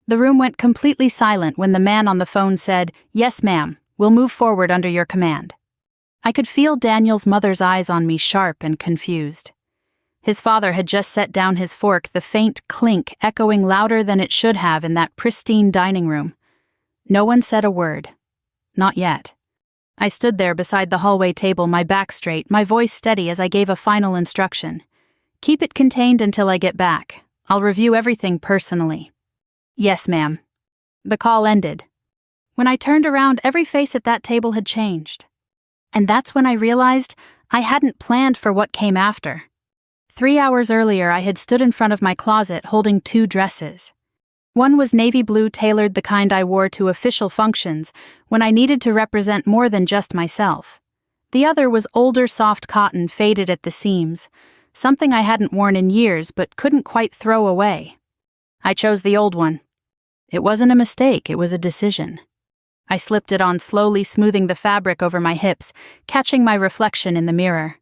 The room went completely silent when the man on the phone said, "Yes, ma'am, we'll move forward under your command." I could feel Daniel's mother's eyes on me, sharp and confused. His father had just set down his fork, the faint clink echoing louder than it should have in that pristine dining room. No one said a word. Not yet. I stood there beside the hallway table, my back straight, my voice steady as I gave a final instruction. "Keep it contained until I get back. I'll review everything personally." "Yes, ma'am." The call ended. When I turned around, every face at that table had changed. And that's when I realized I hadn't planned for what came after. 3 hours earlier, I had stood in front of my closet holding 2 dresses. One was navy blue, tailored, the kind I wore to official functions when I needed to represent more than just myself. The other was older, soft cotton, faded at the seams, something I hadn't worn in years but couldn't quite throw away. I chose the old one. It wasn't a mistake, it was a decision. I slipped it on slowly, smoothing the fabric over my hips, catching my reflection in the mirror.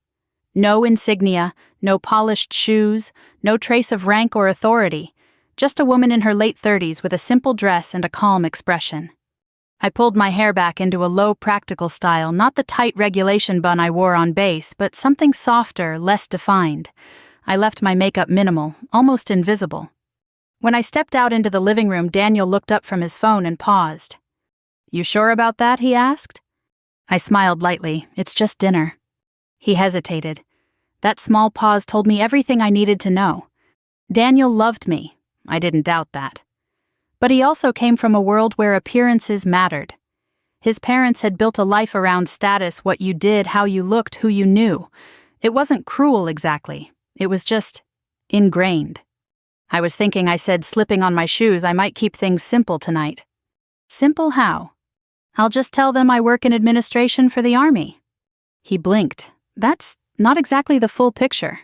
No insignia, no polished shoes, no trace of rank or authority, just a woman in her late 30s with a simple dress and a calm expression. I pulled my hair back into a low, practical style, not the tight regulation bun I wore on base, but something softer, less defined. I left my makeup minimal, almost invisible. When I stepped out into the living room, Daniel looked up from his phone and paused. "You sure about that?" he asked. I smiled lightly. "It's just dinner." He hesitated. That small pause told me everything I needed to know. Daniel loved me. I didn't doubt that. But he also came from a world where appearances mattered. His parents had built a life around status, what you did, how you looked, who you knew. It wasn't cruel exactly. It was just ingrained. I was thinking, I said, slipping on my shoes, I might keep things simple tonight. Simple how? "I'll just tell them I work in administration for the Army." He blinked. "That's not exactly the full picture."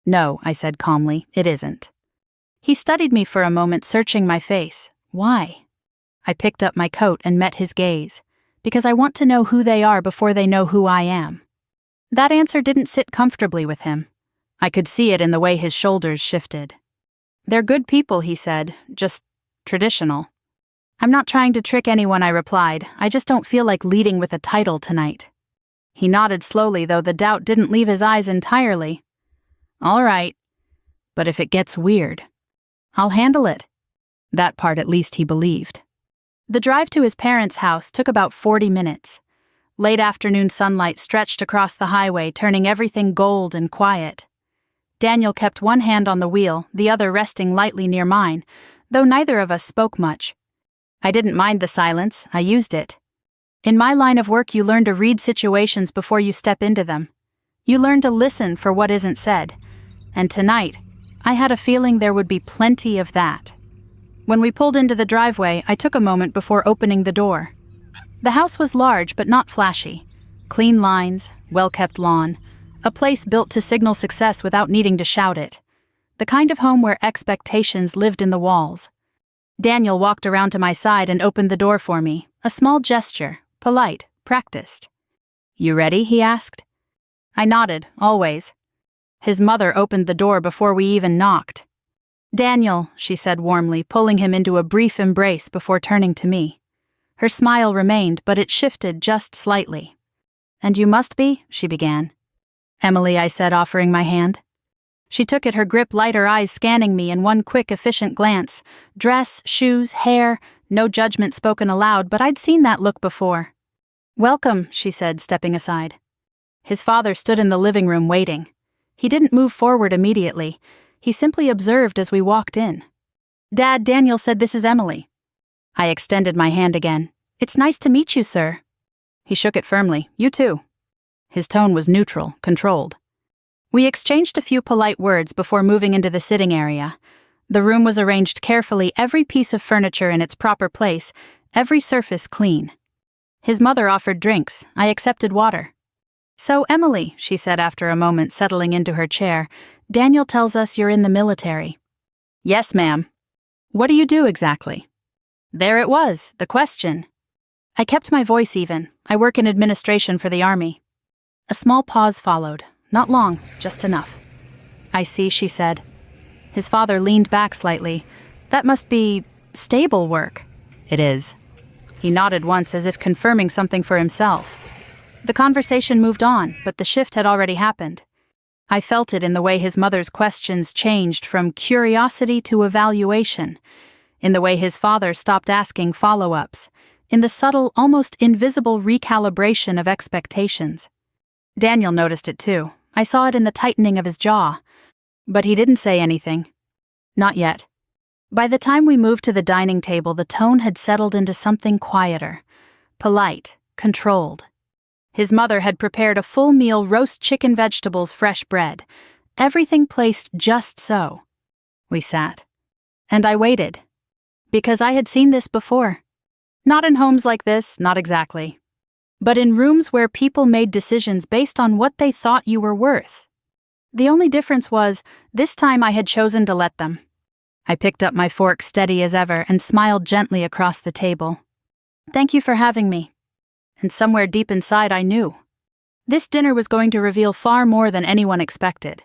"No," I said calmly, "it isn't." He studied me for a moment, searching my face. "Why?" I picked up my coat and met his gaze. "Because I want to know who they are before they know who I am." That answer didn't sit comfortably with him. I could see it in the way his shoulders shifted. "They're good people," he said, "just traditional." "I'm not trying to trick anyone," I replied. "I just don't feel like leading with a title tonight." He nodded slowly, though the doubt didn't leave his eyes entirely. "All right. But if it gets weird, I'll handle it." That part at least he believed. The drive to his parents' house took about 40 minutes. Late afternoon sunlight stretched across the highway, turning everything gold and quiet. Daniel kept one hand on the wheel, the other resting lightly near mine, though neither of us spoke much. I didn't mind the silence, I used it. In my line of work, you learn to read situations before you step into them. You learn to listen for what isn't said. And tonight, I had a feeling there would be plenty of that. When we pulled into the driveway, I took a moment before opening the door. The house was large but not flashy. Clean lines, well-kept lawn, a place built to signal success without needing to shout it. The kind of home where expectations lived in the walls. Daniel walked around to my side and opened the door for me, a small gesture, polite, practiced. "You ready?" he asked. I nodded, always. His mother opened the door before we even knocked. "Daniel," she said warmly, pulling him into a brief embrace before turning to me. Her smile remained, but it shifted just slightly. "And you must be," she began. "Emily," I said, offering my hand. She took it, her grip light, her eyes scanning me in one quick, efficient glance. Dress, shoes, hair, no judgment spoken aloud, but I'd seen that look before. "Welcome," she said, stepping aside. His father stood in the living room waiting. He didn't move forward immediately. He simply observed as we walked in. "Dad, Daniel said this is Emily." I extended my hand again. "It's nice to meet you, sir." He shook it firmly. "You too." His tone was neutral, controlled. We exchanged a few polite words before moving into the sitting area. The room was arranged carefully, every piece of furniture in its proper place, every surface clean. His mother offered drinks. I accepted water. "So, Emily," she said after a moment, settling into her chair, "Daniel tells us you're in the military." "Yes, ma'am." "What do you do exactly?" There it was, the question. I kept my voice even. "I work in administration for the Army." A small pause followed. Not long, just enough. "I see," she said. His father leaned back slightly. "That must be Stable work. It is. He nodded once as if confirming something for himself. The conversation moved on, but the shift had already happened. I felt it in the way his mother's questions changed from curiosity to evaluation, in the way his father stopped asking follow-ups, in the subtle, almost invisible recalibration of expectations. Daniel noticed it too. I saw it in the tightening of his jaw. But he didn't say anything. Not yet. By the time we moved to the dining table, the tone had settled into something quieter, polite, controlled. His mother had prepared a full meal: roast chicken, vegetables, fresh bread. Everything placed just so. We sat. And I waited. Because I had seen this before. Not in homes like this, not exactly. But in rooms where people made decisions based on what they thought you were worth. The only difference was, this time I had chosen to let them. I picked up my fork steady as ever and smiled gently across the table. Thank you for having me. And somewhere deep inside I knew. This dinner was going to reveal far more than anyone expected.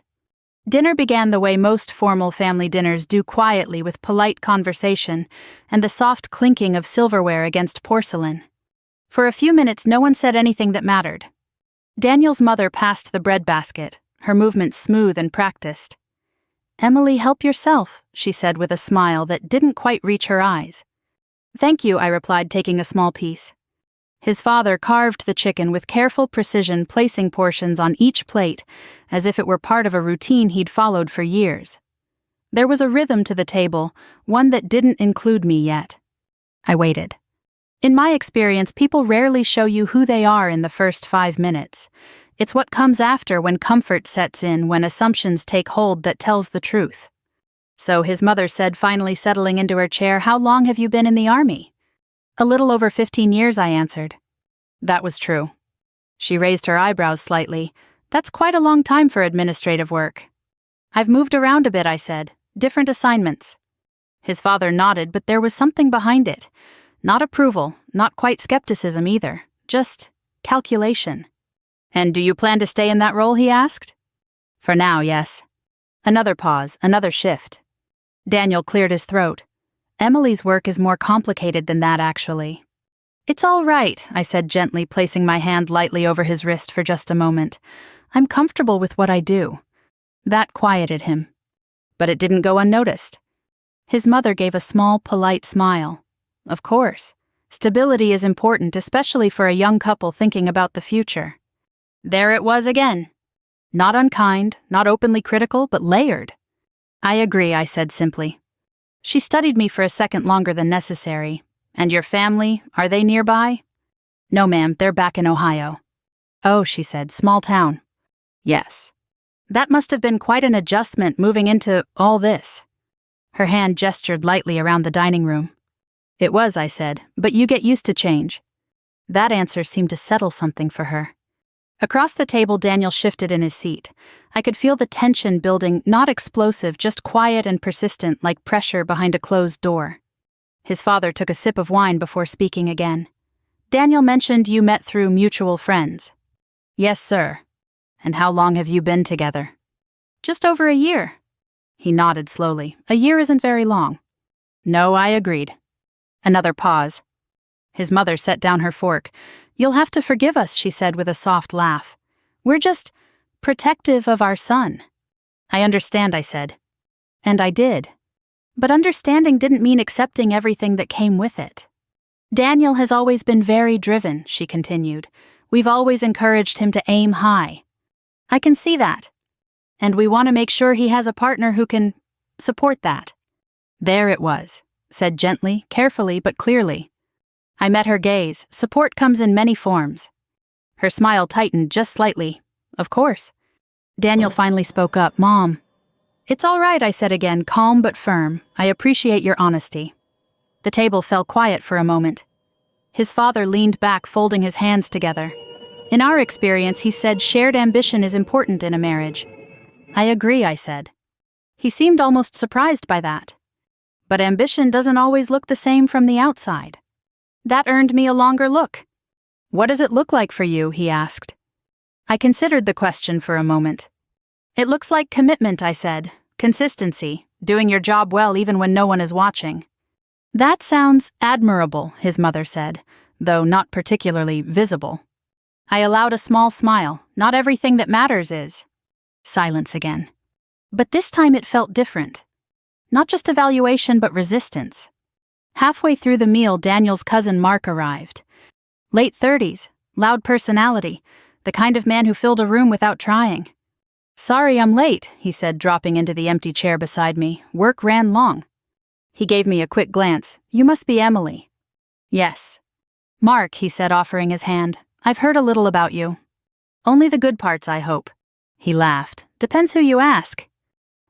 Dinner began the way most formal family dinners do, quietly, with polite conversation and the soft clinking of silverware against porcelain. For a few minutes no one said anything that mattered. Daniel's mother passed the bread basket, her movements smooth and practiced. "Emily, help yourself," she said with a smile that didn't quite reach her eyes. "Thank you," I replied, taking a small piece. His father carved the chicken with careful precision, placing portions on each plate, as if it were part of a routine he'd followed for years. There was a rhythm to the table, one that didn't include me yet. I waited. In my experience, people rarely show you who they are in the first 5 minutes. It's what comes after, when comfort sets in, when assumptions take hold, that tells the truth. So his mother said, finally settling into her chair, "How long have you been in the army?" "A little over 15 years, I answered. That was true. She raised her eyebrows slightly. "That's quite a long time for administrative work." "I've moved around a bit," I said. "Different assignments." His father nodded, but there was something behind it. Not approval, not quite skepticism either. Just calculation. "And do you plan to stay in that role?" he asked. "For now, yes." Another pause, another shift. Daniel cleared his throat. "Emily's work is more complicated than that, actually." "It's all right," I said gently, placing my hand lightly over his wrist for just a moment. "I'm comfortable with what I do." That quieted him. But it didn't go unnoticed. His mother gave a small, polite smile. Of course. Stability is important, especially for a young couple thinking about the future. There it was again. Not unkind, not openly critical, but layered. "I agree," I said simply. She studied me for a second longer than necessary. "And your family, are they nearby?" "No, ma'am, they're back in Ohio." "Oh," she said, "small town." "Yes." That must have been quite an adjustment, moving into all this. Her hand gestured lightly around the dining room. "It was," I said, "but you get used to change." That answer seemed to settle something for her. Across the table, Daniel shifted in his seat. I could feel the tension building, not explosive, just quiet and persistent, like pressure behind a closed door. His father took a sip of wine before speaking again. "Daniel mentioned you met through mutual friends." "Yes, sir." "And how long have you been together?" "Just over a year." He nodded slowly. "A year isn't very long." "No," I agreed. Another pause. His mother set down her fork. "You'll have to forgive us," she said with a soft laugh. "We're just protective of our son." "I understand," I said. And I did. But understanding didn't mean accepting everything that came with it. "Daniel has always been very driven," she continued. "We've always encouraged him to aim high." "I can see that. And we want to make sure he has a partner who can support that." There it was, said gently, carefully, but clearly. I met her gaze. Support comes in many forms. Her smile tightened just slightly. "Of course." Daniel finally spoke up. "Mom." "It's all right," I said again, calm but firm. "I appreciate your honesty." The table fell quiet for a moment. His father leaned back, folding his hands together. "In our experience," he said, "shared ambition is important in a marriage." "I agree," I said. He seemed almost surprised by that. "But ambition doesn't always look the same from the outside." That earned me a longer look. "What does it look like for you?" he asked. I considered the question for a moment. "It looks like commitment," I said. "Consistency, doing your job well even when no one is watching." That sounds admirable, his mother said, though not particularly visible. I allowed a small smile. Not everything that matters is. Silence again. But this time it felt different. Not just evaluation, but resistance. Halfway through the meal, Daniel's cousin Mark arrived. Late 30s, loud personality, the kind of man who filled a room without trying. "Sorry I'm late," he said, dropping into the empty chair beside me. "Work ran long." He gave me a quick glance. "You must be Emily." "Yes." "Mark," he said, offering his hand. "I've heard a little about you." "Only the good parts, I hope." He laughed. "Depends who you ask."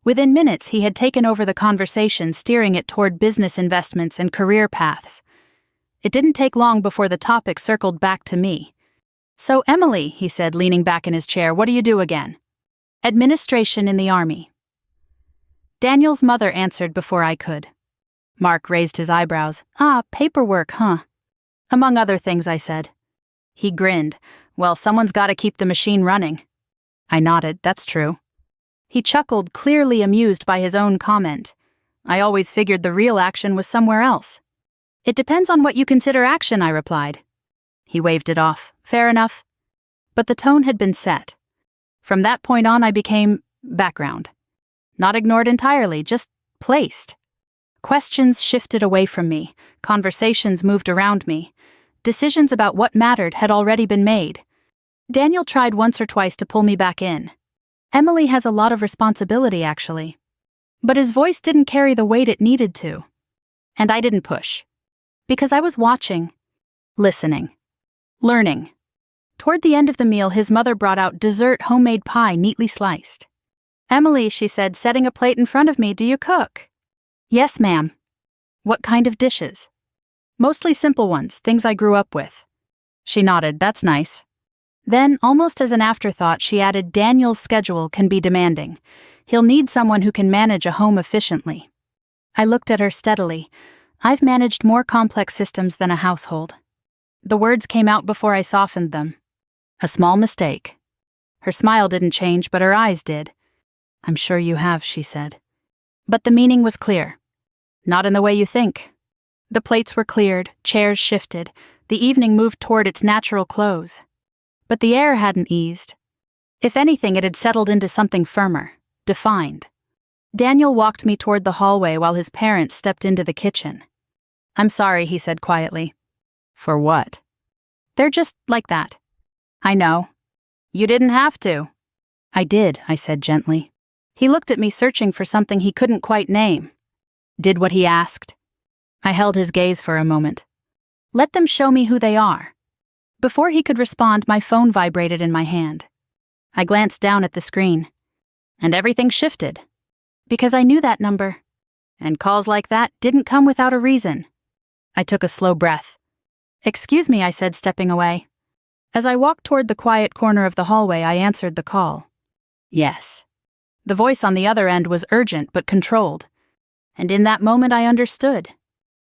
Within minutes, he had taken over the conversation, steering it toward business investments and career paths. It didn't take long before the topic circled back to me. "So, Emily," he said, leaning back in his chair, "what do you do again?" "Administration in the Army." Daniel's mother answered before I could. Mark raised his eyebrows. "Ah, paperwork, huh?" "Among other things," I said. He grinned. "Well, someone's got to keep the machine running." I nodded. "That's true." He chuckled, clearly amused by his own comment. "I always figured the real action was somewhere else." "It depends on what you consider action," I replied. He waved it off. "Fair enough." But the tone had been set. From that point on, I became background. Not ignored entirely, just placed. Questions shifted away from me. Conversations moved around me. Decisions about what mattered had already been made. Daniel tried once or twice to pull me back in. "Emily has a lot of responsibility, actually." But his voice didn't carry the weight it needed to. And I didn't push. Because I was watching, listening, learning. Toward the end of the meal, his mother brought out dessert homemade pie neatly sliced. "Emily," she said, setting a plate in front of me, "do you cook?" "Yes, ma'am." "What kind of dishes?" "Mostly simple ones, things I grew up with." She nodded. "That's nice." Then, almost as an afterthought, she added, "Daniel's schedule can be demanding. He'll need someone who can manage a home efficiently." I looked at her steadily. I've managed more complex systems than a household. The words came out before I softened them. "A small mistake." Her smile didn't change, but her eyes did. "I'm sure you have," she said. But the meaning was clear. Not in the way you think. The plates were cleared, chairs shifted, the evening moved toward its natural close. But the air hadn't eased. If anything, it had settled into something firmer, defined. Daniel walked me toward the hallway while his parents stepped into the kitchen. "I'm sorry," he said quietly. "For what?" "They're just like that." "I know." "You didn't have to." "I did," I said gently. He looked at me, searching for something he couldn't quite name. "Did what he asked." I held his gaze for a moment. "Let them show me who they are." Before he could respond, my phone vibrated in my hand. I glanced down at the screen. And everything shifted. Because I knew that number. And calls like that didn't come without a reason. I took a slow breath. "Excuse me," I said, stepping away. As I walked toward the quiet corner of the hallway, I answered the call. "Yes." The voice on the other end was urgent but controlled. And in that moment I understood.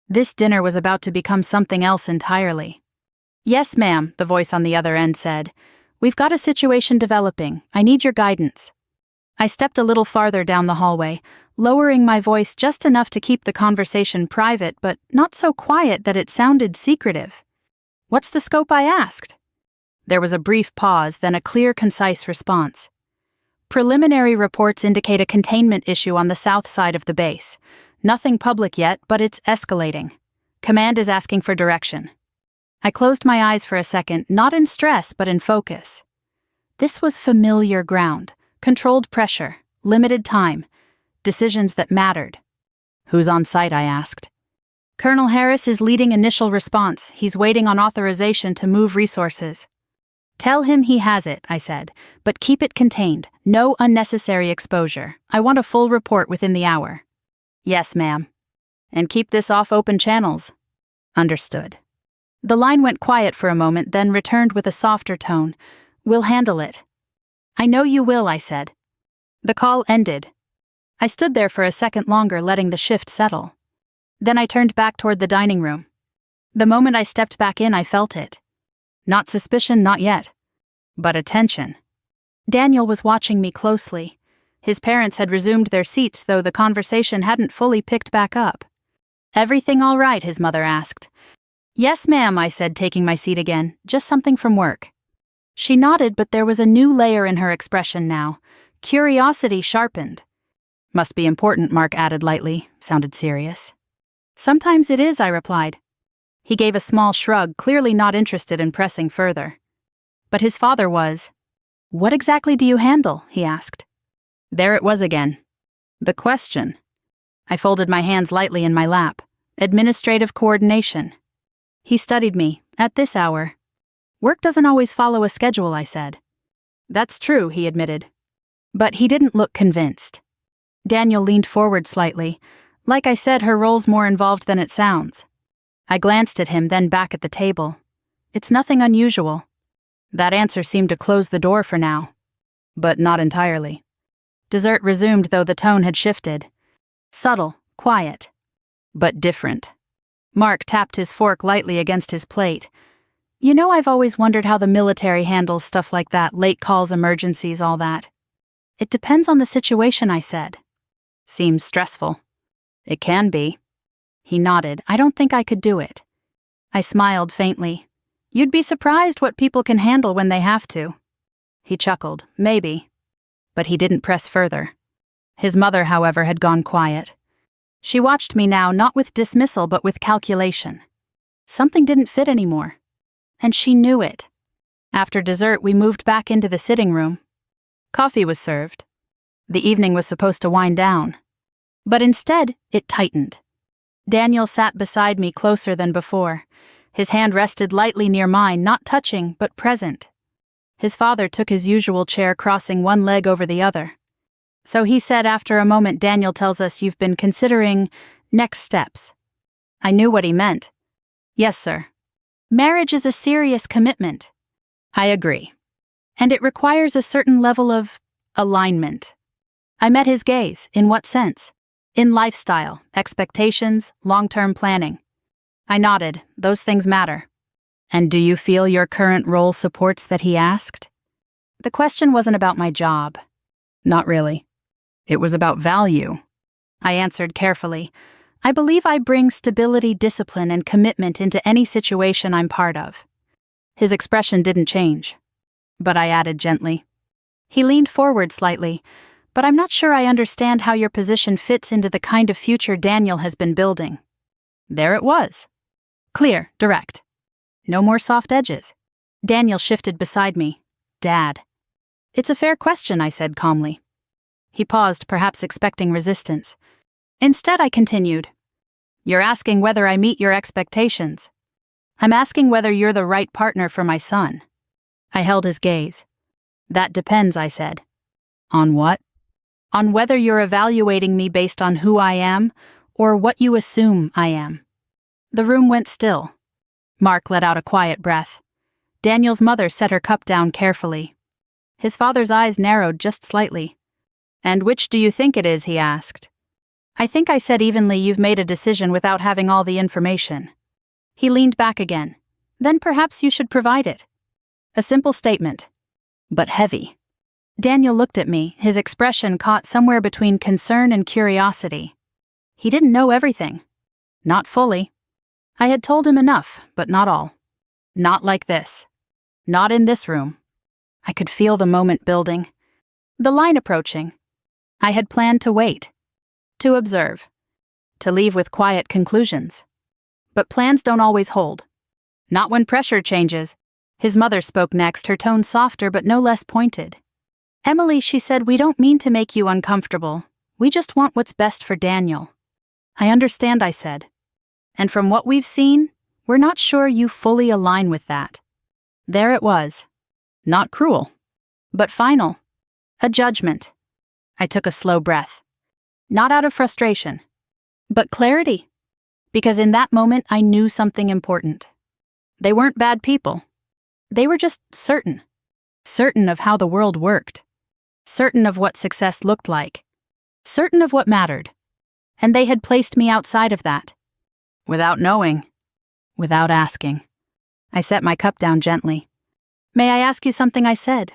This dinner was about to become something else entirely. "Yes, ma'am," the voice on the other end said. "We've got a situation developing. I need your guidance." I stepped a little farther down the hallway, lowering my voice just enough to keep the conversation private, but not so quiet that it sounded secretive. "What's the scope?" I asked. There was a brief pause, then a clear, concise response. "Preliminary reports indicate a containment issue on the south side of the base. Nothing public yet, but it's escalating. Command is asking for direction." I closed my eyes for a second, not in stress, but in focus. This was familiar ground. Controlled pressure, limited time, decisions that mattered. "Who's on site?" I asked. "Colonel Harris is leading initial response. He's waiting on authorization to move resources." "Tell him he has it," I said, "but keep it contained. No unnecessary exposure. I want a full report within the hour." "Yes, ma'am." "And keep this off open channels." "Understood." The line went quiet for a moment, then returned with a softer tone. "We'll handle it." "I know you will," I said. The call ended. I stood there for a second longer, letting the shift settle. Then I turned back toward the dining room. The moment I stepped back in, I felt it. Not suspicion, not yet. But attention. Daniel was watching me closely. His parents had resumed their seats, though the conversation hadn't fully picked back up. Everything all right? His mother asked. Yes, ma'am, I said, taking my seat again. Just something from work. She nodded, but there was a new layer in her expression now. Curiosity sharpened. Must be important, Mark added lightly. Sounded serious. Sometimes it is, I replied. He gave a small shrug, clearly not interested in pressing further. But his father was. What exactly do you handle? He asked. There it was again. The question. I folded my hands lightly in my lap. Administrative coordination. He studied me, at this hour. Work doesn't always follow a schedule, I said. That's true, he admitted. But he didn't look convinced. Daniel leaned forward slightly. Like I said, her role's more involved than it sounds. I glanced at him, then back at the table. It's nothing unusual. That answer seemed to close the door for now. But not entirely. Dessert resumed, though the tone had shifted. Subtle, quiet, but different. Mark tapped his fork lightly against his plate. You know, I've always wondered how the military handles stuff like that, late calls, emergencies, all that. It depends on the situation, I said. Seems stressful. It can be. He nodded. I don't think I could do it. I smiled faintly. You'd be surprised what people can handle when they have to. He chuckled. Maybe. But he didn't press further. His mother, however, had gone quiet. She watched me now, not with dismissal, but with calculation. Something didn't fit anymore. And she knew it. After dessert, we moved back into the sitting room. Coffee was served. The evening was supposed to wind down. But instead, it tightened. Daniel sat beside me closer than before. His hand rested lightly near mine, not touching, but present. His father took his usual chair, crossing one leg over the other. So he said after a moment, Daniel tells us you've been considering next steps. I knew what he meant. Yes, sir. Marriage is a serious commitment. I agree. And it requires a certain level of alignment. I met his gaze. In what sense? In lifestyle, expectations, long-term planning. I nodded. Those things matter. And do you feel your current role supports that, he asked? The question wasn't about my job. Not really. It was about value. I answered carefully. I believe I bring stability, discipline, and commitment into any situation I'm part of. His expression didn't change. But I added gently. He leaned forward slightly. But I'm not sure I understand how your position fits into the kind of future Daniel has been building. There it was. Clear, direct. No more soft edges. Daniel shifted beside me. Dad. It's a fair question, I said calmly. He paused, perhaps expecting resistance. Instead, I continued. You're asking whether I meet your expectations. I'm asking whether you're the right partner for my son. I held his gaze. That depends, I said. On what? On whether you're evaluating me based on who I am or what you assume I am. The room went still. Mark let out a quiet breath. Daniel's mother set her cup down carefully. His father's eyes narrowed just slightly. And which do you think it is, he asked. I think I said evenly, you've made a decision without having all the information. He leaned back again. Then perhaps you should provide it. A simple statement. But heavy. Daniel looked at me, his expression caught somewhere between concern and curiosity. He didn't know everything. Not fully. I had told him enough, but not all. Not like this. Not in this room. I could feel the moment building. The line approaching. I had planned to wait. To observe. To leave with quiet conclusions. But plans don't always hold. Not when pressure changes. His mother spoke next, her tone softer but no less pointed. Emily, she said, we don't mean to make you uncomfortable. We just want what's best for Daniel. I understand, I said. And from what we've seen, we're not sure you fully align with that. There it was. Not cruel, but final. A judgment. I took a slow breath. Not out of frustration, but clarity. Because in that moment I knew something important. They weren't bad people. They were just certain. Certain of how the world worked. Certain of what success looked like. Certain of what mattered. And they had placed me outside of that. Without knowing. Without asking. I set my cup down gently. May I ask you something, I said?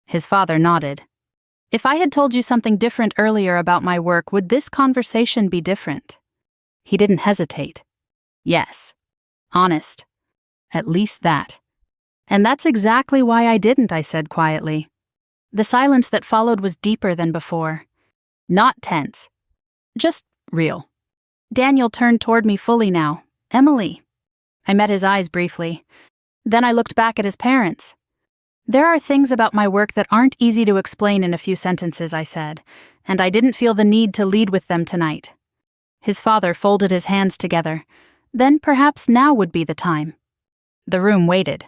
His father nodded. If I had told you something different earlier about my work, would this conversation be different? He didn't hesitate. Yes. Honest. At least that. And that's exactly why I didn't, I said quietly. The silence that followed was deeper than before. Not tense. Just real. Daniel turned toward me fully now. Emily. I met his eyes briefly. Then I looked back at his parents. There are things about my work that aren't easy to explain in a few sentences, I said, and I didn't feel the need to lead with them tonight. His father folded his hands together. Then perhaps now would be the time. The room waited.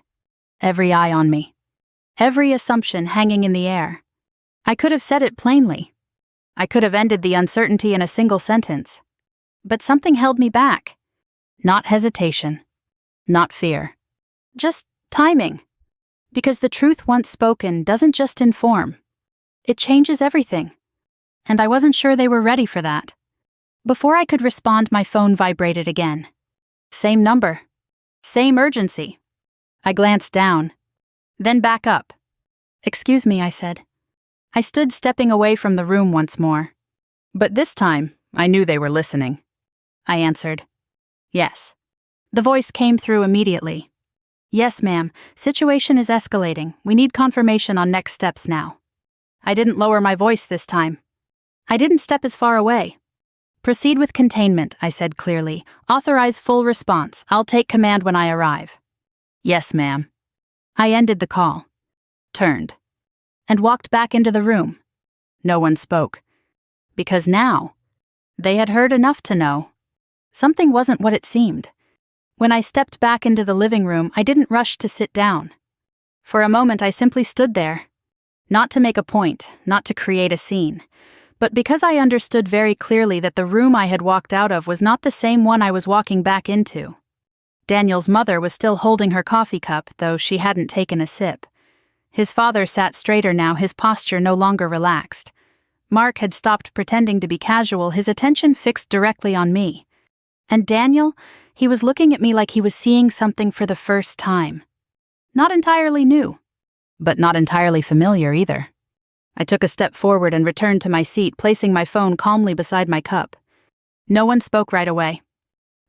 Every eye on me. Every assumption hanging in the air. I could have said it plainly. I could have ended the uncertainty in a single sentence. But something held me back. Not hesitation. Not fear. Just timing. Because the truth once spoken doesn't just inform. It changes everything. And I wasn't sure they were ready for that. Before I could respond, my phone vibrated again. Same number. Same urgency. I glanced down. Then back up. Excuse me, I said. I stood stepping away from the room once more. But this time, I knew they were listening. I answered. Yes. The voice came through immediately. Yes, ma'am. Situation is escalating. We need confirmation on next steps now. I didn't lower my voice this time. I didn't step as far away. Proceed with containment, I said clearly. Authorize full response. I'll take command when I arrive. Yes, ma'am. I ended the call, turned, and walked back into the room. No one spoke. Because now, they had heard enough to know. Something wasn't what it seemed. When I stepped back into the living room, I didn't rush to sit down. For a moment, I simply stood there. Not to make a point, not to create a scene, but because I understood very clearly that the room I had walked out of was not the same one I was walking back into. Daniel's mother was still holding her coffee cup, though she hadn't taken a sip. His father sat straighter now, his posture no longer relaxed. Mark had stopped pretending to be casual, his attention fixed directly on me. And Daniel, he was looking at me like he was seeing something for the first time. Not entirely new, but not entirely familiar either. I took a step forward and returned to my seat, placing my phone calmly beside my cup. No one spoke right away.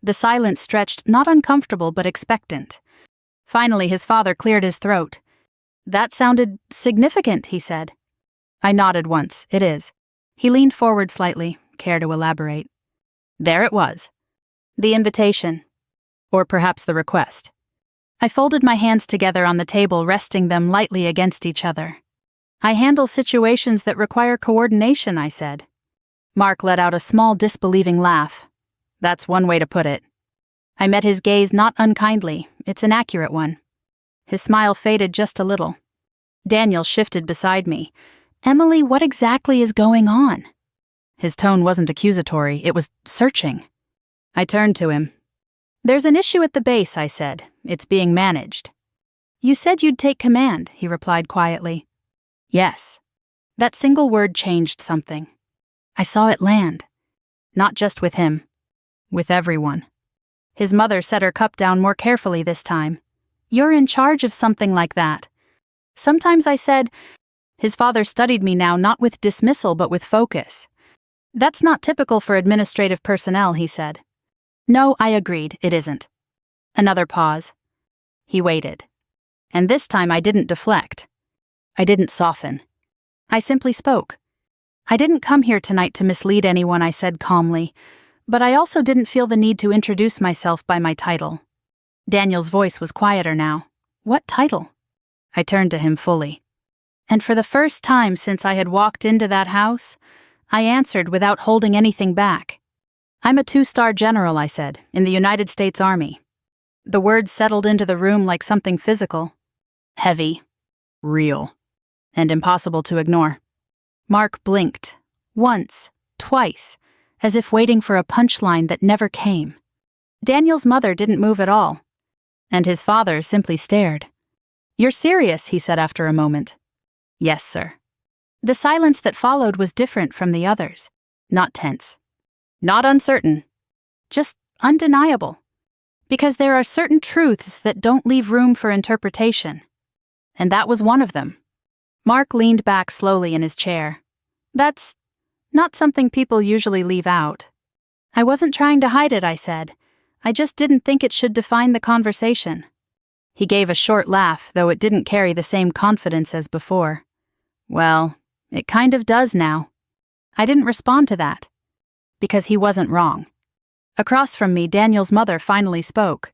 The silence stretched, not uncomfortable but expectant. Finally, his father cleared his throat. That sounded significant, he said. I nodded once. It is. He leaned forward slightly, care to elaborate. There it was. The invitation. Or perhaps the request. I folded my hands together on the table, resting them lightly against each other. I handle situations that require coordination, I said. Mark let out a small disbelieving laugh. That's one way to put it. I met his gaze not unkindly. It's an accurate one. His smile faded just a little. Daniel shifted beside me. Emily, what exactly is going on? His tone wasn't accusatory, it was searching. I turned to him. There's an issue at the base, I said. It's being managed. You said you'd take command, he replied quietly. Yes. That single word changed something. I saw it land. Not just with him. With everyone. His mother set her cup down more carefully this time. You're in charge of something like that. Sometimes I said. His father studied me now, not with dismissal but with focus. That's not typical for administrative personnel, he said. No, I agreed, it isn't. Another pause. He waited. And this time I didn't deflect. I didn't soften. I simply spoke. I didn't come here tonight to mislead anyone, I said calmly, but I also didn't feel the need to introduce myself by my title. Daniel's voice was quieter now. What title? I turned to him fully. And for the first time since I had walked into that house, I answered without holding anything back. I'm a 2-star general, I said, in the United States Army. The words settled into the room like something physical. Heavy. Real. And impossible to ignore. Mark blinked. Once. Twice. As if waiting for a punchline that never came. Daniel's mother didn't move at all. And his father simply stared. You're serious, he said after a moment. Yes, sir. The silence that followed was different from the others. Not tense. Not uncertain. Just undeniable. Because there are certain truths that don't leave room for interpretation. And that was one of them. Mark leaned back slowly in his chair. That's not something people usually leave out. I wasn't trying to hide it, I said. I just didn't think it should define the conversation. He gave a short laugh, though it didn't carry the same confidence as before. Well, it kind of does now. I didn't respond to that. Because he wasn't wrong. Across from me, Daniel's mother finally spoke.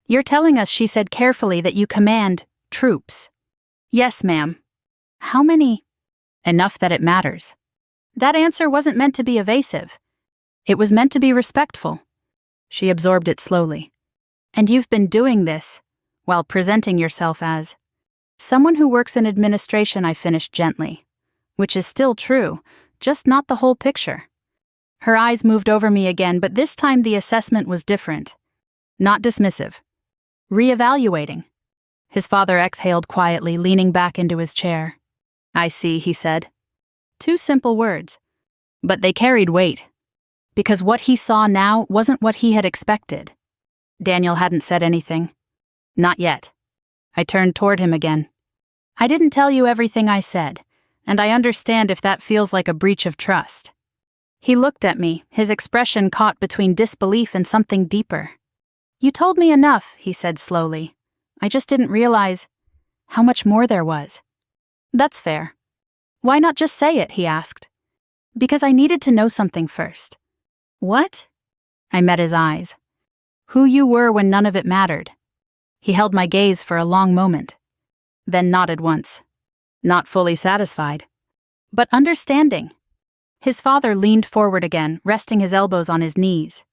You're telling us, she said carefully, that you command troops. Yes, ma'am. How many? Enough that it matters. That answer wasn't meant to be evasive. It was meant to be respectful. She absorbed it slowly. And you've been doing this while presenting yourself as someone who works in administration, I finished gently. Which is still true, just not the whole picture. Her eyes moved over me again, but this time the assessment was different. Not dismissive. Reevaluating. His father exhaled quietly, leaning back into his chair. I see, he said. 2 simple words. But they carried weight. Because what he saw now wasn't what he had expected. Daniel hadn't said anything. Not yet. I turned toward him again. I didn't tell you everything I said, and I understand if that feels like a breach of trust. He looked at me, his expression caught between disbelief and something deeper. You told me enough, he said slowly. I just didn't realize how much more there was. That's fair. Why not just say it, he asked. Because I needed to know something first. What? I met his eyes. Who you were when none of it mattered. He held my gaze for a long moment, then nodded once. Not fully satisfied, but understanding. His father leaned forward again, resting his elbows on his knees.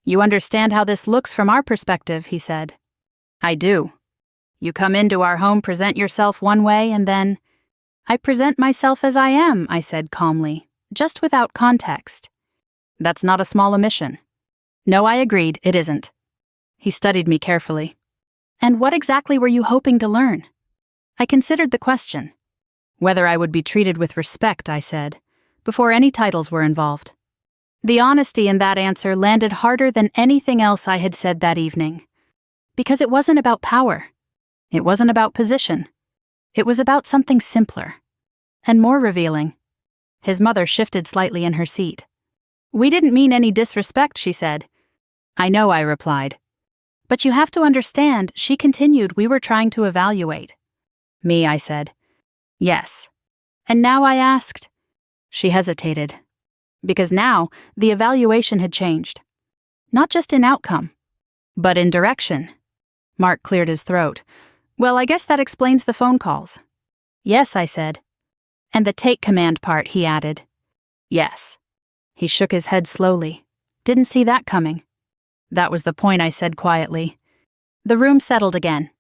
You understand how this looks from our perspective, he said. I do. You come into our home, present yourself one way, and then I present myself as I am, I said calmly, just without context. That's not a small omission. No, I agreed, it isn't. He studied me carefully. And what exactly were you hoping to learn? I considered the question. Whether I would be treated with respect, I said, before any titles were involved. The honesty in that answer landed harder than anything else I had said that evening. Because it wasn't about power. It wasn't about position. It was about something simpler. And more revealing. His mother shifted slightly in her seat. We didn't mean any disrespect, she said. I know, I replied. But you have to understand, she continued, we were trying to evaluate. Me, I said. Yes. And now I asked. She hesitated. Because now, the evaluation had changed. Not just in outcome, but in direction. Mark cleared his throat. Well, I guess that explains the phone calls. Yes, I said. And the take command part, he added. Yes. He shook his head slowly. Didn't see that coming. That was the point, I said quietly. The room settled again.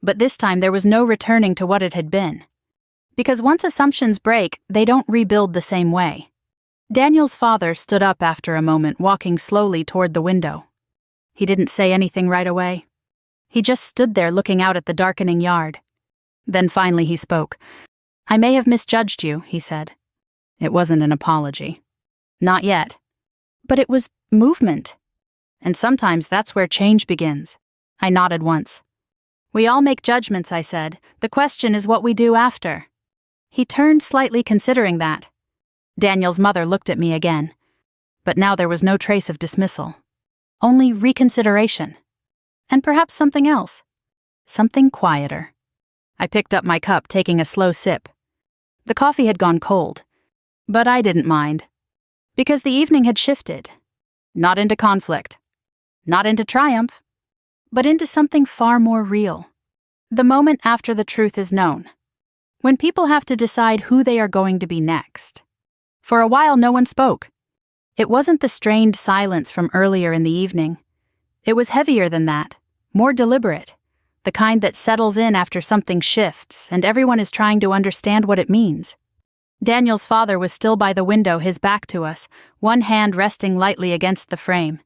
But this time there was no returning to what it had been. Because once assumptions break, they don't rebuild the same way. Daniel's father stood up after a moment, walking slowly toward the window. He didn't say anything right away. He just stood there looking out at the darkening yard. Then finally he spoke. I may have misjudged you, he said. It wasn't an apology. Not yet. But it was movement. And sometimes that's where change begins. I nodded once. We all make judgments, I said. The question is what we do after. He turned slightly, considering that. Daniel's mother looked at me again. But now there was no trace of dismissal. Only reconsideration. And perhaps something else. Something quieter. I picked up my cup, taking a slow sip. The coffee had gone cold. But I didn't mind. Because the evening had shifted. Not into conflict. Not into triumph. But into something far more real. The moment after the truth is known. When people have to decide who they are going to be next. For a while no one spoke. It wasn't the strained silence from earlier in the evening. It was heavier than that, more deliberate, the kind that settles in after something shifts and everyone is trying to understand what it means. Daniel's father was still by the window, his back to us, one hand resting lightly against the frame.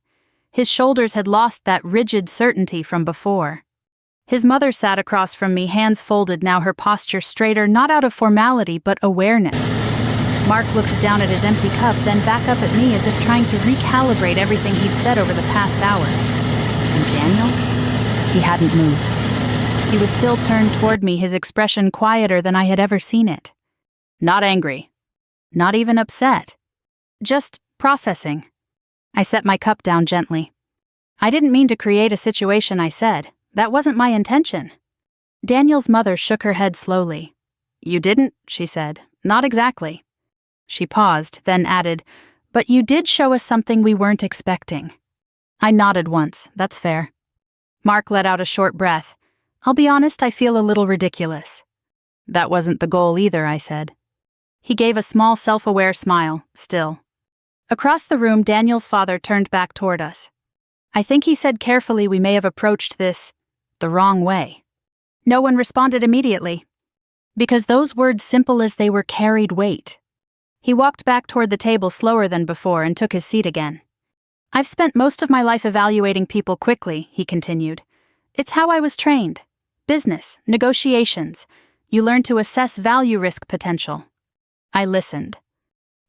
His shoulders had lost that rigid certainty from before. His mother sat across from me, hands folded, now her posture straighter, not out of formality but awareness. Mark looked down at his empty cup, then back up at me as if trying to recalibrate everything he'd said over the past hour. And Daniel? He hadn't moved. He was still turned toward me, his expression quieter than I had ever seen it. Not angry. Not even upset. Just processing. I set my cup down gently. I didn't mean to create a situation, I said. That wasn't my intention. Daniel's mother shook her head slowly. You didn't, she said. Not exactly. She paused, then added, but you did show us something we weren't expecting. I nodded once. That's fair. Mark let out a short breath. I'll be honest, I feel a little ridiculous. That wasn't the goal either, I said. He gave a small self-aware smile, still. Across the room, Daniel's father turned back toward us. I think he said carefully we may have approached this the wrong way. No one responded immediately, because those words, simple as they were, carried weight. He walked back toward the table slower than before and took his seat again. I've spent most of my life evaluating people quickly, he continued. It's how I was trained. Business, negotiations. You learn to assess value risk potential. I listened.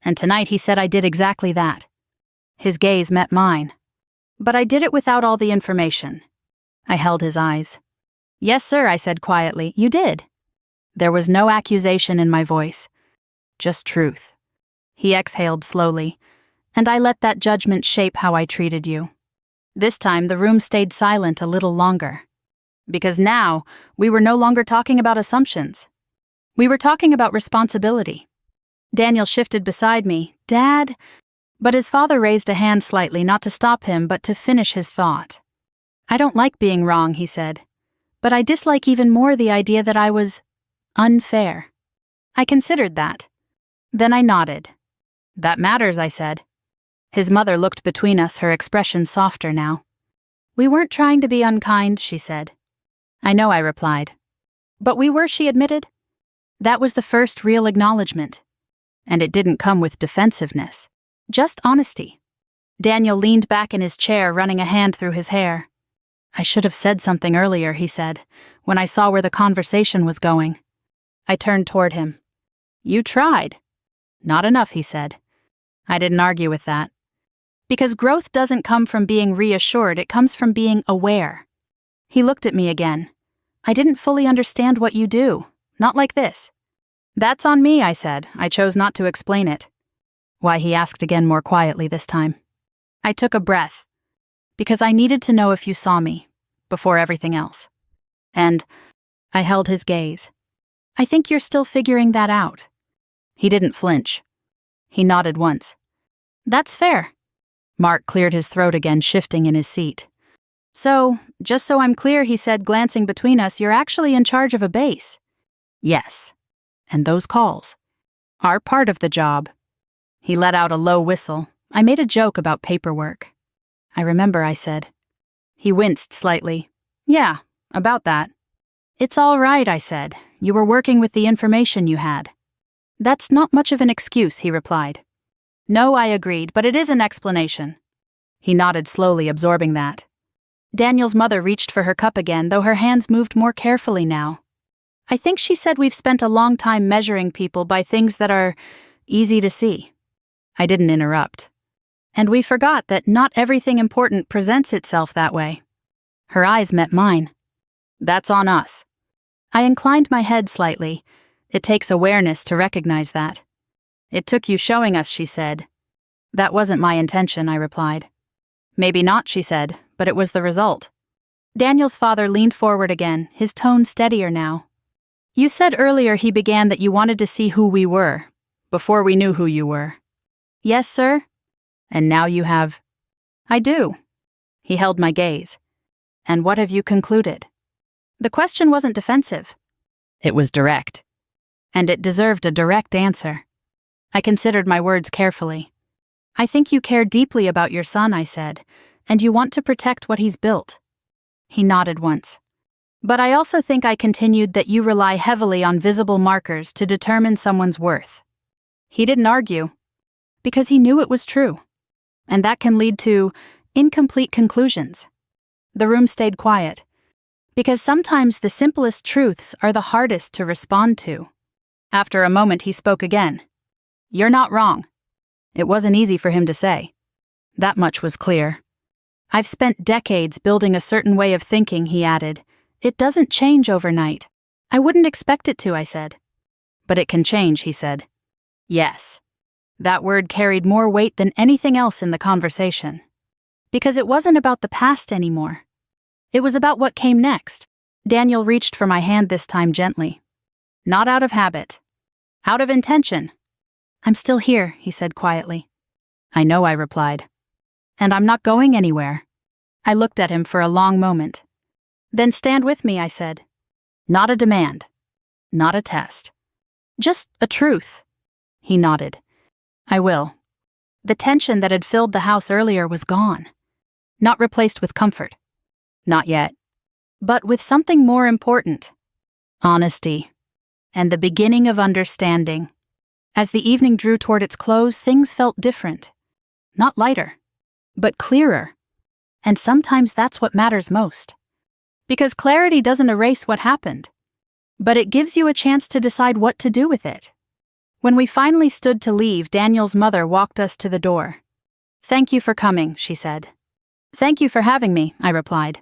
And tonight he said I did exactly that. His gaze met mine. But I did it without all the information. I held his eyes. Yes, sir, I said quietly. You did. There was no accusation in my voice. Just truth. He exhaled slowly, and I let that judgment shape how I treated you. This time the room stayed silent a little longer. Because now, we were no longer talking about assumptions. We were talking about responsibility. Daniel shifted beside me. Dad? But his father raised a hand slightly, not to stop him, but to finish his thought. I don't like being wrong, he said. But I dislike even more the idea that I was unfair. I considered that. Then I nodded. That matters, I said. His mother looked between us, her expression softer now. We weren't trying to be unkind, she said. I know, I replied. But we were, she admitted. That was the first real acknowledgement. And it didn't come with defensiveness, just honesty. Daniel leaned back in his chair, running a hand through his hair. I should have said something earlier, he said, when I saw where the conversation was going. I turned toward him. You tried. Not enough, he said. I didn't argue with that. Because growth doesn't come from being reassured, it comes from being aware. He looked at me again. I didn't fully understand what you do. Not like this. That's on me, I said. I chose not to explain it. Why, he asked again more quietly this time. I took a breath. Because I needed to know if you saw me, before everything else. And I held his gaze. I think you're still figuring that out. He didn't flinch. He nodded once. That's fair. Mark cleared his throat again, shifting in his seat. So, just so I'm clear, he said, glancing between us, you're actually in charge of a base. Yes. And those calls are part of the job. He let out a low whistle. I made a joke about paperwork. I remember, I said. He winced slightly. Yeah, about that. It's all right, I said. You were working with the information you had. That's not much of an excuse, he replied. No, I agreed, but it is an explanation. He nodded slowly, absorbing that. Daniel's mother reached for her cup again, though her hands moved more carefully now. I think she said we've spent a long time measuring people by things that are easy to see. I didn't interrupt. And we forgot that not everything important presents itself that way. Her eyes met mine. That's on us. I inclined my head slightly. It takes awareness to recognize that. It took you showing us, she said. That wasn't my intention, I replied. Maybe not, she said, but it was the result. Daniel's father leaned forward again, his tone steadier now. You said earlier he began that you wanted to see who we were, before we knew who you were. Yes, sir? And now you have... I do. He held my gaze. And what have you concluded? The question wasn't defensive. It was direct. And it deserved a direct answer. I considered my words carefully. I think you care deeply about your son, I said, and you want to protect what he's built. He nodded once. But I also think, I continued, that you rely heavily on visible markers to determine someone's worth. He didn't argue, because he knew it was true. And that can lead to incomplete conclusions. The room stayed quiet, because sometimes the simplest truths are the hardest to respond to. After a moment, he spoke again. You're not wrong. It wasn't easy for him to say. That much was clear. I've spent decades building a certain way of thinking, he added. It doesn't change overnight. I wouldn't expect it to, I said. But it can change, he said. Yes. That word carried more weight than anything else in the conversation. Because it wasn't about the past anymore. It was about what came next. Daniel reached for my hand this time gently. Not out of habit. Out of intention. I'm still here, he said quietly. I know, I replied. And I'm not going anywhere. I looked at him for a long moment. Then stand with me, I said. Not a demand. Not a test. Just a truth. He nodded. I will. The tension that had filled the house earlier was gone. Not replaced with comfort. Not yet. But with something more important. Honesty. And the beginning of understanding. As the evening drew toward its close, things felt different. Not lighter, but clearer. And sometimes that's what matters most. Because clarity doesn't erase what happened, but it gives you a chance to decide what to do with it. When we finally stood to leave, Daniel's mother walked us to the door. Thank you for coming, she said. Thank you for having me, I replied.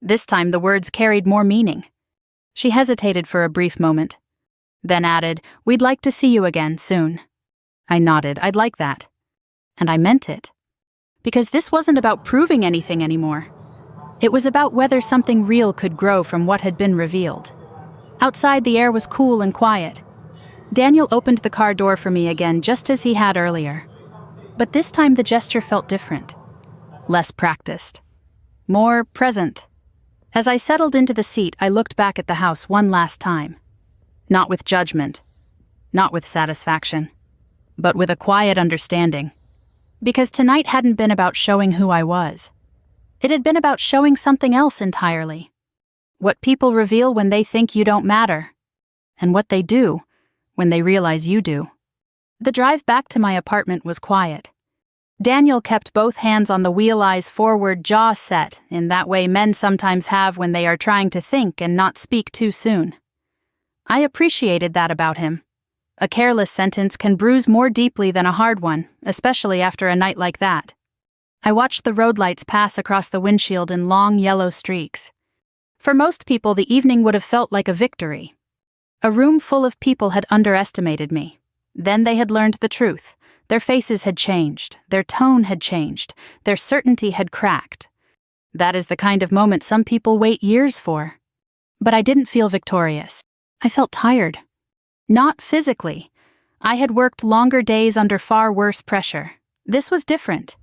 This time the words carried more meaning. She hesitated for a brief moment, then added, We'd like to see you again soon. I nodded, I'd like that. And I meant it. Because this wasn't about proving anything anymore. It was about whether something real could grow from what had been revealed. Outside, the air was cool and quiet. Daniel opened the car door for me again, just as he had earlier. But this time the gesture felt different. Less practiced. More present. As I settled into the seat, I looked back at the house one last time. Not with judgment. Not with satisfaction. But with a quiet understanding. Because tonight hadn't been about showing who I was. It had been about showing something else entirely. What people reveal when they think you don't matter. And what they do when they realize you do. The drive back to my apartment was quiet. Daniel kept both hands on the wheel, eyes forward, jaw set, in that way men sometimes have when they are trying to think and not speak too soon. I appreciated that about him. A careless sentence can bruise more deeply than a hard one, especially after a night like that. I watched the road lights pass across the windshield in long yellow streaks. For most people, the evening would have felt like a victory. A room full of people had underestimated me. Then they had learned the truth. Their faces had changed, their tone had changed, their certainty had cracked. That is the kind of moment some people wait years for. But I didn't feel victorious. I felt tired. Not physically. I had worked longer days under far worse pressure. This was different.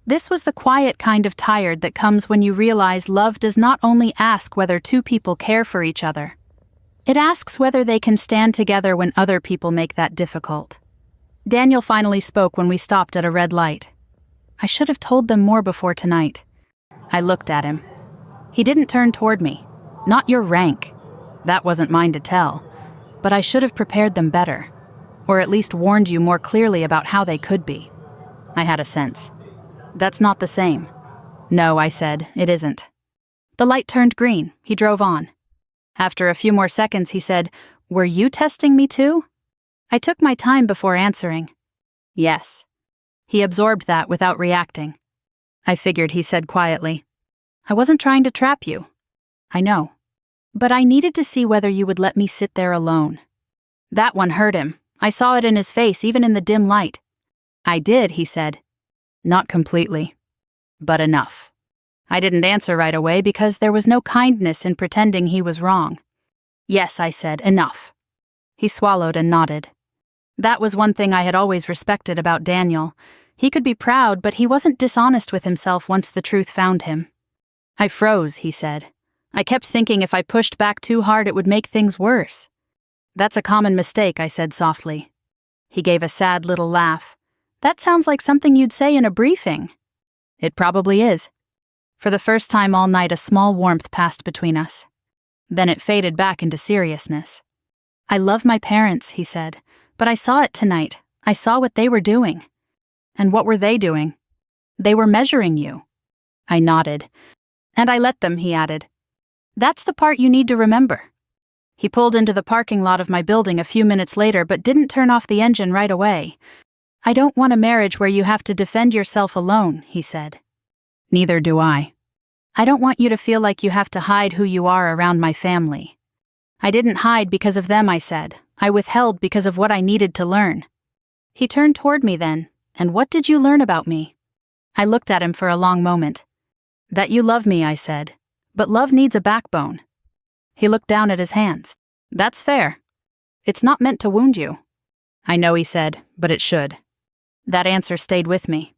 This was the quiet kind of tired that comes when you realize love does not only ask whether two people care for each other. It asks whether they can stand together when other people make that difficult. Daniel finally spoke when we stopped at a red light. I should have told them more before tonight. I looked at him. He didn't turn toward me. Not your rank. That wasn't mine to tell. But I should have prepared them better. Or at least warned you more clearly about how they could be. I had a sense. That's not the same. No, I said, it isn't. The light turned green. He drove on. After a few more seconds, he said, Were you testing me too? I took my time before answering. Yes. He absorbed that without reacting. I figured, he said quietly. I wasn't trying to trap you. I know. But I needed to see whether you would let me sit there alone. That one hurt him. I saw it in his face, even in the dim light. I did, he said. Not completely. But enough. I didn't answer right away because there was no kindness in pretending he was wrong. Yes, I said, enough. He swallowed and nodded. That was one thing I had always respected about Daniel. He could be proud, but he wasn't dishonest with himself once the truth found him. I froze, he said. I kept thinking if I pushed back too hard it would make things worse. That's a common mistake, I said softly. He gave a sad little laugh. That sounds like something you'd say in a briefing. It probably is. For the first time all night, a small warmth passed between us. Then it faded back into seriousness. I love my parents, he said, but I saw it tonight. I saw what they were doing. And what were they doing? They were measuring you. I nodded. And I let them, he added. That's the part you need to remember. He pulled into the parking lot of my building a few minutes later but didn't turn off the engine right away. I don't want a marriage where you have to defend yourself alone, he said. Neither do I. I don't want you to feel like you have to hide who you are around my family. I didn't hide because of them, I said. I withheld because of what I needed to learn. He turned toward me then. And what did you learn about me? I looked at him for a long moment. That you love me, I said. But love needs a backbone. He looked down at his hands. That's fair. It's not meant to wound you. I know, he said, but it should. That answer stayed with me.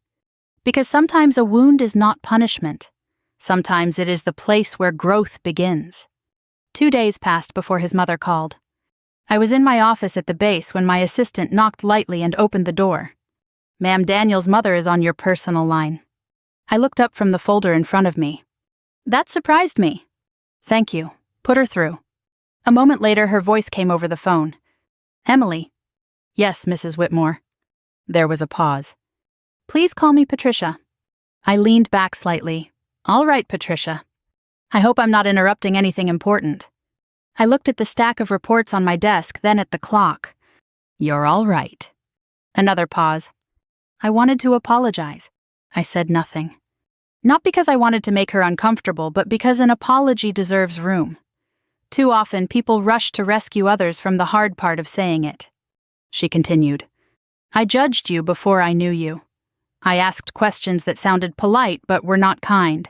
Because sometimes a wound is not punishment. Sometimes it is the place where growth begins. 2 days passed before his mother called. I was in my office at the base when my assistant knocked lightly and opened the door. Ma'am, Daniel's mother is on your personal line. I looked up from the folder in front of me. That surprised me. Thank you. Put her through. A moment later, her voice came over the phone. Emily. Yes, Mrs. Whitmore. There was a pause. Please call me Patricia. I leaned back slightly. All right, Patricia. I hope I'm not interrupting anything important. I looked at the stack of reports on my desk, then at the clock. You're all right. Another pause. I wanted to apologize. I said nothing. Not because I wanted to make her uncomfortable, but because an apology deserves room. Too often, people rush to rescue others from the hard part of saying it. She continued. I judged you before I knew you. I asked questions that sounded polite but were not kind,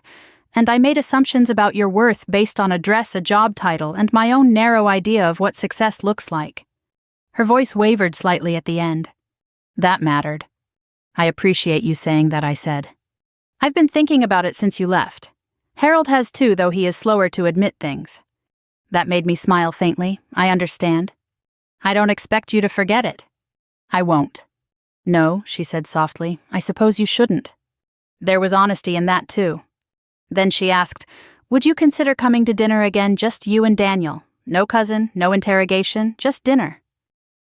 and I made assumptions about your worth based on a dress, a job title, and my own narrow idea of what success looks like. Her voice wavered slightly at the end. That mattered. I appreciate you saying that, I said. I've been thinking about it since you left. Harold has too, though he is slower to admit things. That made me smile faintly. I understand. I don't expect you to forget it. I won't. No, she said softly. I suppose you shouldn't. There was honesty in that too. Then she asked, would you consider coming to dinner again, just you and Daniel? No cousin, no interrogation, just dinner.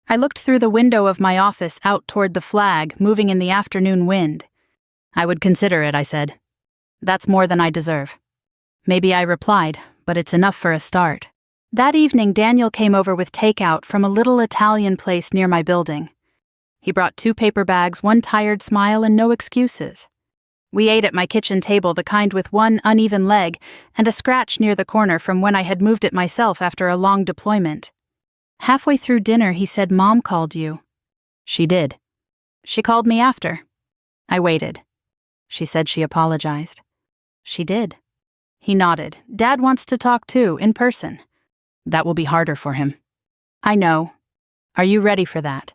I looked through the window of my office out toward the flag, moving in the afternoon wind. I would consider it, I said. That's more than I deserve. Maybe, I replied, but it's enough for a start. That evening, Daniel came over with takeout from a little Italian place near my building. He brought 2 paper bags, one tired smile, and no excuses. We ate at my kitchen table, the kind with one uneven leg and a scratch near the corner from when I had moved it myself after a long deployment. Halfway through dinner, he said, Mom called you. She did. She called me after. I waited. She said she apologized. She did. He nodded. Dad wants to talk too, in person. That will be harder for him. I know. Are you ready for that?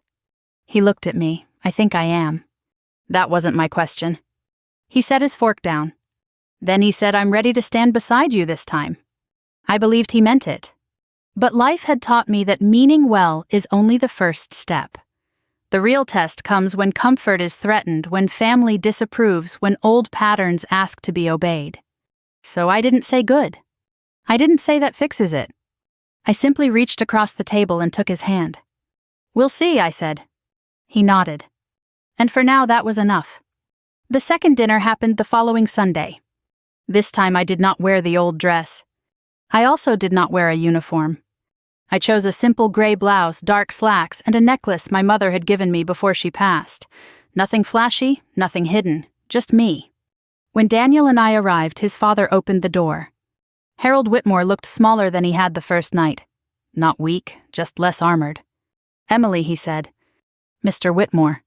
He looked at me. I think I am. That wasn't my question. He set his fork down. Then he said, I'm ready to stand beside you this time. I believed he meant it. But life had taught me that meaning well is only the first step. The real test comes when comfort is threatened, when family disapproves, when old patterns ask to be obeyed. So I didn't say good. I didn't say that fixes it. I simply reached across the table and took his hand. We'll see, I said. He nodded. And for now, that was enough. The second dinner happened the following Sunday. This time I did not wear the old dress. I also did not wear a uniform. I chose a simple gray blouse, dark slacks, and a necklace my mother had given me before she passed. Nothing flashy, nothing hidden, just me. When Daniel and I arrived, his father opened the door. Harold Whitmore looked smaller than he had the first night. Not weak, just less armored. Emily, he said. Mr. Whitmore.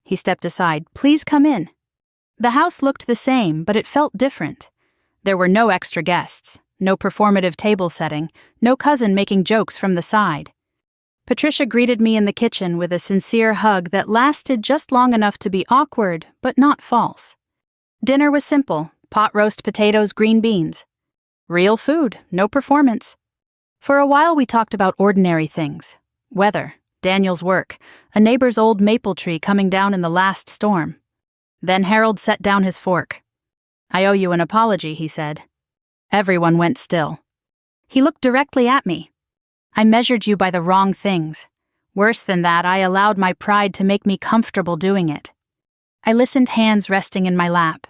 He stepped aside. Please come in. The house looked the same, but it felt different. There were no extra guests, no performative table setting, no cousin making jokes from the side. Patricia greeted me in the kitchen with a sincere hug that lasted just long enough to be awkward, but not false. Dinner was simple: pot roast potatoes, green beans. Real food, no performance. For a while we talked about ordinary things. Weather, Daniel's work, a neighbor's old maple tree coming down in the last storm. Then Harold set down his fork. I owe you an apology, he said. Everyone went still. He looked directly at me. I measured you by the wrong things. Worse than that, I allowed my pride to make me comfortable doing it. I listened, hands resting in my lap.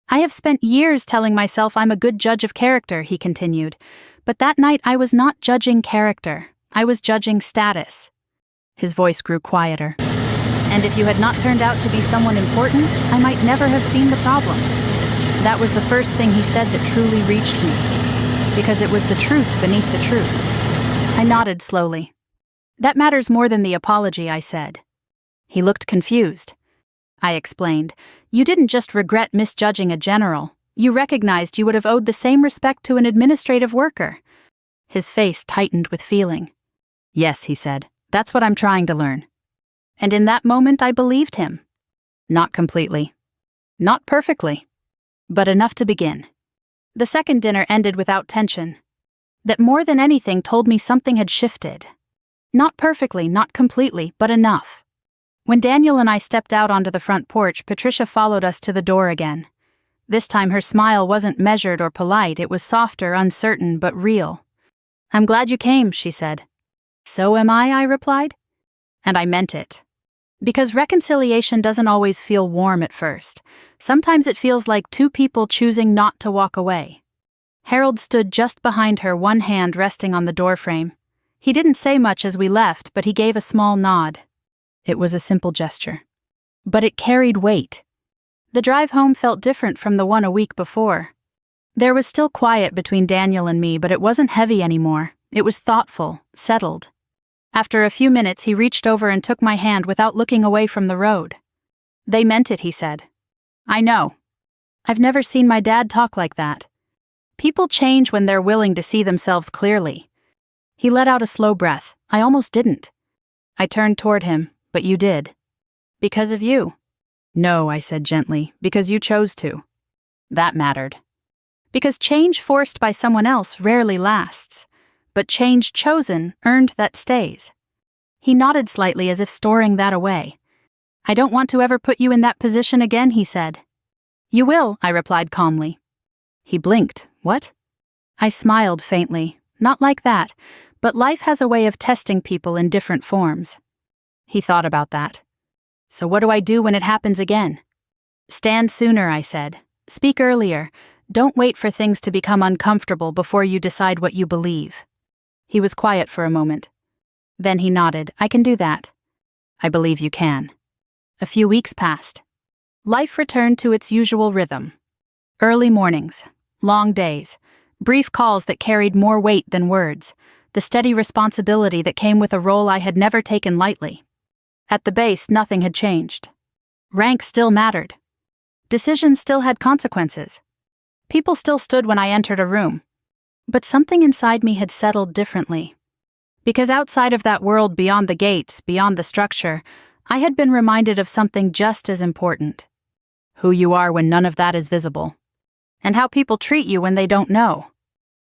I have spent years telling myself I'm a good judge of character, he continued. But that night I was not judging character. I was judging status. His voice grew quieter. And if you had not turned out to be someone important, I might never have seen the problem. That was the first thing he said that truly reached me, because it was the truth beneath the truth. I nodded slowly. That matters more than the apology, I said. He looked confused. I explained, "You didn't just regret misjudging a general. You recognized you would have owed the same respect to an administrative worker." His face tightened with feeling. "Yes," he said, "that's what I'm trying to learn." And in that moment I believed him. Not completely. Not perfectly. But enough to begin. The second dinner ended without tension. That more than anything told me something had shifted. Not perfectly, not completely, but enough. When Daniel and I stepped out onto the front porch, Patricia followed us to the door again. This time her smile wasn't measured or polite, it was softer, uncertain, but real. "I'm glad you came," she said. "So am I replied. And I meant it. Because reconciliation doesn't always feel warm at first. Sometimes it feels like two people choosing not to walk away. Harold stood just behind her, one hand resting on the doorframe. He didn't say much as we left, but he gave a small nod. It was a simple gesture. But it carried weight. The drive home felt different from the one a week before. There was still quiet between Daniel and me, but it wasn't heavy anymore. It was thoughtful, settled. After a few minutes, he reached over and took my hand without looking away from the road. "They meant it," he said. "I know. I've never seen my dad talk like that. People change when they're willing to see themselves clearly." He let out a slow breath. I almost didn't. I turned toward him, "But you did." "Because of you." "No," I said gently, "because you chose to." That mattered. Because change forced by someone else rarely lasts. But change chosen, earned, that stays. He nodded slightly as if storing that away. "I don't want to ever put you in that position again," he said. "You will," I replied calmly. He blinked. "What?" I smiled faintly. "Not like that, but life has a way of testing people in different forms." He thought about that. "So what do I do when it happens again?" "Stand sooner," I said. "Speak earlier. Don't wait for things to become uncomfortable before you decide what you believe." He was quiet for a moment. Then he nodded. "I can do that." "I believe you can." A few weeks passed. Life returned to its usual rhythm. Early mornings, long days, brief calls that carried more weight than words, the steady responsibility that came with a role I had never taken lightly. At the base, nothing had changed. Rank still mattered. Decisions still had consequences. People still stood when I entered a room. But something inside me had settled differently. Because outside of that world beyond the gates, beyond the structure, I had been reminded of something just as important. Who you are when none of that is visible. And how people treat you when they don't know.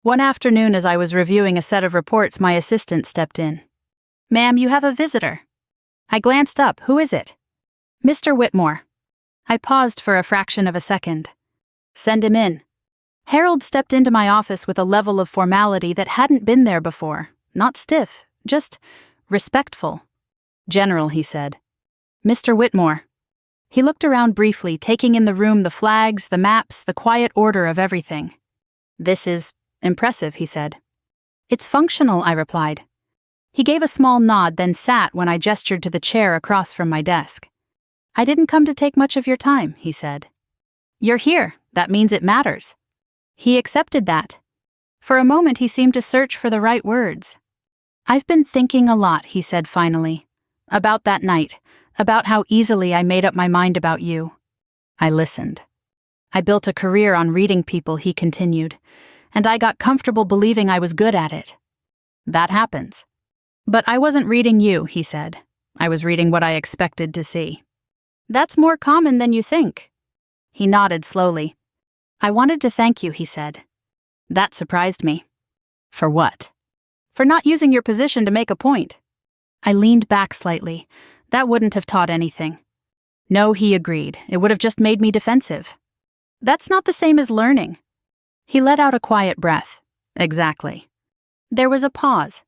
One afternoon as I was reviewing a set of reports, my assistant stepped in. "Ma'am, you have a visitor." I glanced up. "Who is it?" "Mr. Whitmore." I paused for a fraction of a second. "Send him in." Harold stepped into my office with a level of formality that hadn't been there before. Not stiff, just respectful. "General," he said. "Mr. Whitmore." He looked around briefly, taking in the room, the flags, the maps, the quiet order of everything. "This is impressive," he said. "It's functional," I replied. He gave a small nod, then sat when I gestured to the chair across from my desk. "I didn't come to take much of your time," he said. "You're here. That means it matters." He accepted that. For a moment he seemed to search for the right words. "I've been thinking a lot," he said finally. "About that night, about how easily I made up my mind about you." I listened. "I built a career on reading people," he continued, "and I got comfortable believing I was good at it. That happens. But I wasn't reading you," he said. "I was reading what I expected to see." "That's more common than you think." He nodded slowly. "I wanted to thank you," he said. That surprised me. "For what?" "For not using your position to make a point." I leaned back slightly. That wouldn't have taught anything. "No," he agreed. "It would have just made me defensive." "That's not the same as learning." He let out a quiet breath. "Exactly." There was a pause.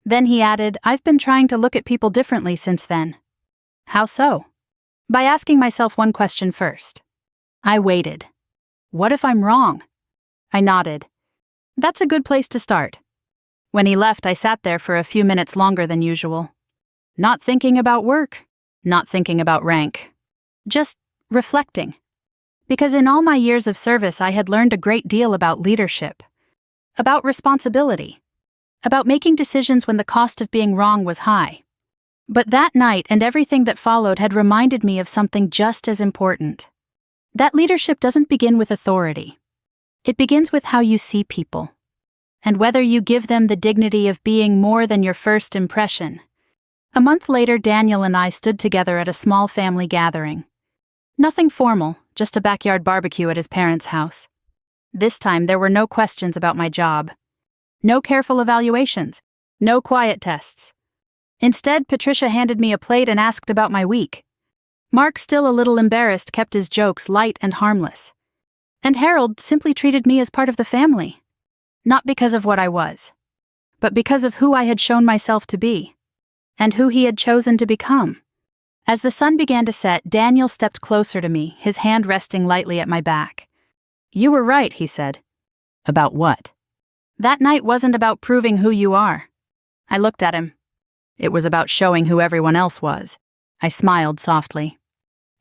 Then he added, "I've been trying to look at people differently since then." "How so?" "By asking myself one question first." I waited. "What if I'm wrong?" I nodded. "That's a good place to start." When he left, I sat there for a few minutes longer than usual. Not thinking about work, not thinking about rank. Just reflecting. Because in all my years of service, I had learned a great deal about leadership. About responsibility. About making decisions when the cost of being wrong was high. But that night and everything that followed had reminded me of something just as important. That leadership doesn't begin with authority. It begins with how you see people, and whether you give them the dignity of being more than your first impression. A month later, Daniel and I stood together at a small family gathering. Nothing formal, just a backyard barbecue at his parents' house. This time there were no questions about my job. No careful evaluations. No quiet tests. Instead, Patricia handed me a plate and asked about my week. Mark, still a little embarrassed, kept his jokes light and harmless. And Harold simply treated me as part of the family. Not because of what I was, but because of who I had shown myself to be, and who he had chosen to become. As the sun began to set, Daniel stepped closer to me, his hand resting lightly at my back. "You were right," he said. "About what?" "That night wasn't about proving who you are." I looked at him. "It was about showing who everyone else was." I smiled softly.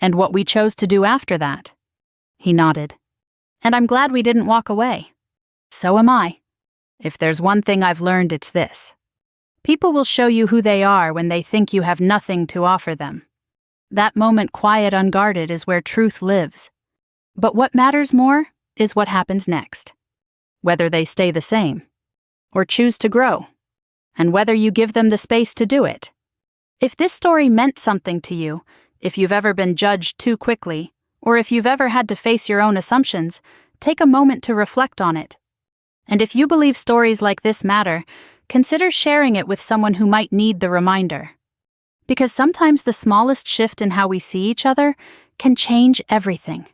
"And what we chose to do after that." He nodded. "And I'm glad we didn't walk away." "So am I. If there's one thing I've learned, it's this. People will show you who they are when they think you have nothing to offer them. That moment, quiet, unguarded, is where truth lives. But what matters more is what happens next. Whether they stay the same, or choose to grow, and whether you give them the space to do it. If this story meant something to you, if you've ever been judged too quickly, or if you've ever had to face your own assumptions, take a moment to reflect on it. And if you believe stories like this matter, consider sharing it with someone who might need the reminder. Because sometimes the smallest shift in how we see each other can change everything.